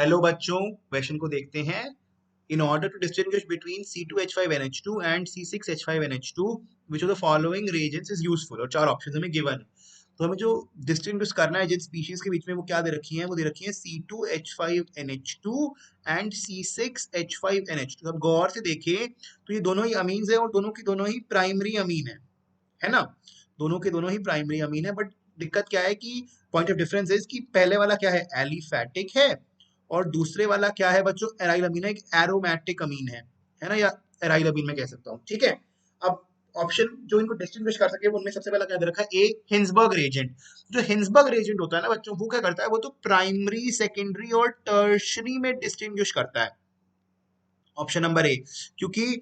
Hello बच्चों, question को देखते हैं। In order to distinguish between C2H5NH2 and C6H5NH2 which of the following reagents is useful, और चार ऑप्शन हमें गिवन है। तो हमें जो डिस्टिंग्विश करना है जिन स्पीशीज के बीच में, वो क्या दे रखी है? वो दे रखी है C2H5NH2 एंड C6H5NH2। अब गौर से देखें तो ये दोनों ही अमीन्स है और दोनों की दोनों ही प्राइमरी अमीन है ना? दोनों के दोनों ही प्राइमरी अमीन है, बट दिक्कत क्या है कि पॉइंट ऑफ डिफरेंस इज कि पहले वाला क्या है? एलिफैटिक है, और दूसरे वाला क्या है बच्चों? एराइल अमीन है, एक एरोमेटिक अमीन है ना, या एराइल अमीन में कह सकता हूँ। ठीक है, अब ऑप्शन जो इनको डिस्टिंग्विश कर सके उनमें सबसे पहला क्या दे रखा है? ए, हिंसबर्ग रेजेंट। जो हिंसबर्ग रेजेंट होता है ना बच्चों, वो क्या करता है? वो तो प्राइमरी, सेकेंडरी और टर्शरी में डिस्टिंग्विश करता है। ऑप्शन नंबर ए, क्योंकि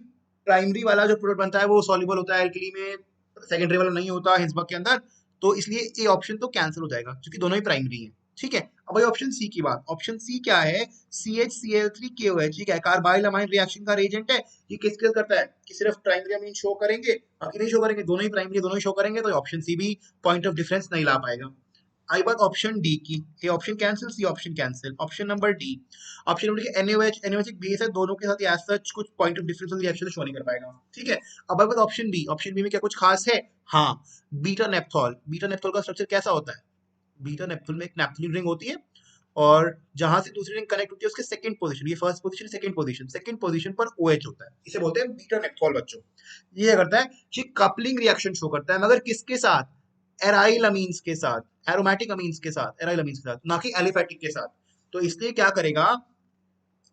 प्राइमरी वाला जो प्रोडक्ट बनता है वो सॉल्युबल होता है एल्कली में, सेकेंडरी वाला नहीं होता हिंसबर्ग के अंदर। तो इसलिए ए ऑप्शन तो कैंसिल हो जाएगा, क्योंकि दोनों ही प्राइमरी है। ठीक है, अब भाई ऑप्शन सी की बात। ऑप्शन सी क्या है? CHCl3KOH। ये कार्बाइल अमाइन रिएक्शन का रेजेंट है। ये किस किस करता है कि सिर्फ प्राइमरी अमीन शो करेंगे, बाकी नहीं शो करेंगे। दोनों ही प्राइमरी, दोनों ही शो करेंगे, तो ऑप्शन सी भी पॉइंट ऑफ डिफरेंस नहीं ला पाएगा। आई बात ऑप्शन डी की। A option cancel, C option cancel. Option number D. Option number के NaOH एक बेस है, दोनों के साथ एज सच कुछ point of difference reaction show नहीं कर पाएगा। ठीक है, अब बात ऑप्शन बी। ऑप्शन बी में क्या कुछ खास है? हाँ, बीटा नेप्थॉल। बीटा नेप्थॉल का स्ट्रक्चर कैसा होता है? बीटा नेप्थॉल में एक नेप्थलीन रिंग होती है, और जहां से दूसरी रिंग कनेक्ट होती है उसके सेकंड पोजीशन, ये फर्स्ट पोजीशन, सेकंड पोजीशन पर OH होता है। इसे बोलते हैं बीटा नेप्थॉल बच्चों। ये क्या करता है? ये कपलिंग रिएक्शन शो करता है, मगर किसके साथ? एराइल अमीन्स के साथ, एरोमेटिक अमीन्स के साथ, एराइल अमीन्स के साथ, ना कि एलिफैटिक के साथ। तो इसलिए क्या करेगा?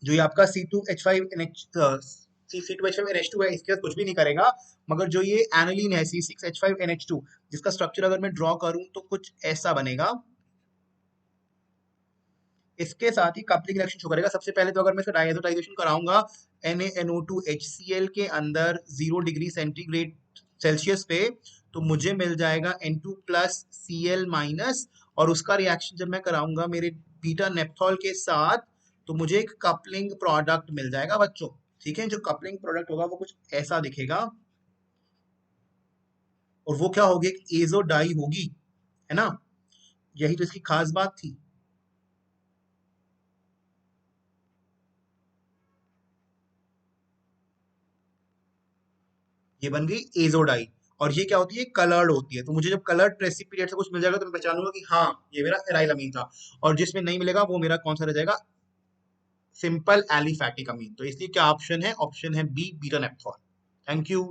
जो ये आपका C2H5NH2 है, इसके साथ कुछ भी नहीं करेगा। मगर जो ये एनालिन है C6H5NH2, जिसका स्ट्रक्चर अगर मैं ड्रॉ करूं तो कुछ ऐसा बनेगा। इसके साथ ही कपलिंग रिएक्शन शो करेगा। सबसे पहले तो अगर मैं इसका डायजोटाइजेशन कराऊंगा NaNO2HCl के अंदर 0 डिग्री सेल्सियस पे, तो मुझे मिल जाएगा N2+Cl-, और उसका रिएक्शन जब मैं कराऊंगा मेरे बीटा नेप्थॉल के साथ, तो मुझे एक कपलिंग प्रोडक्ट मिल जाएगा बच्चों। ठीक है, जो कपलिंग प्रोडक्ट होगा वो कुछ ऐसा दिखेगा, और वो क्या होगी? एक एजो डाई होगी, है ना? यही तो इसकी खास बात थी। ये बन गई एजोडाई। और ये क्या होती है? कलर्ड होती है। तो मुझे जब कलर्ड प्रेसिपिटेट से कुछ मिल जाएगा तो मैं पहचानूंगा कि हाँ, ये मेरा एराइल अमीन था। और जिसमें नहीं मिलेगा वो मेरा कौन सा रह जाएगा? Simple aliphatic amine. तो इसलिए क्या ऑप्शन है? ऑप्शन है B, beta naphthol. Thank you.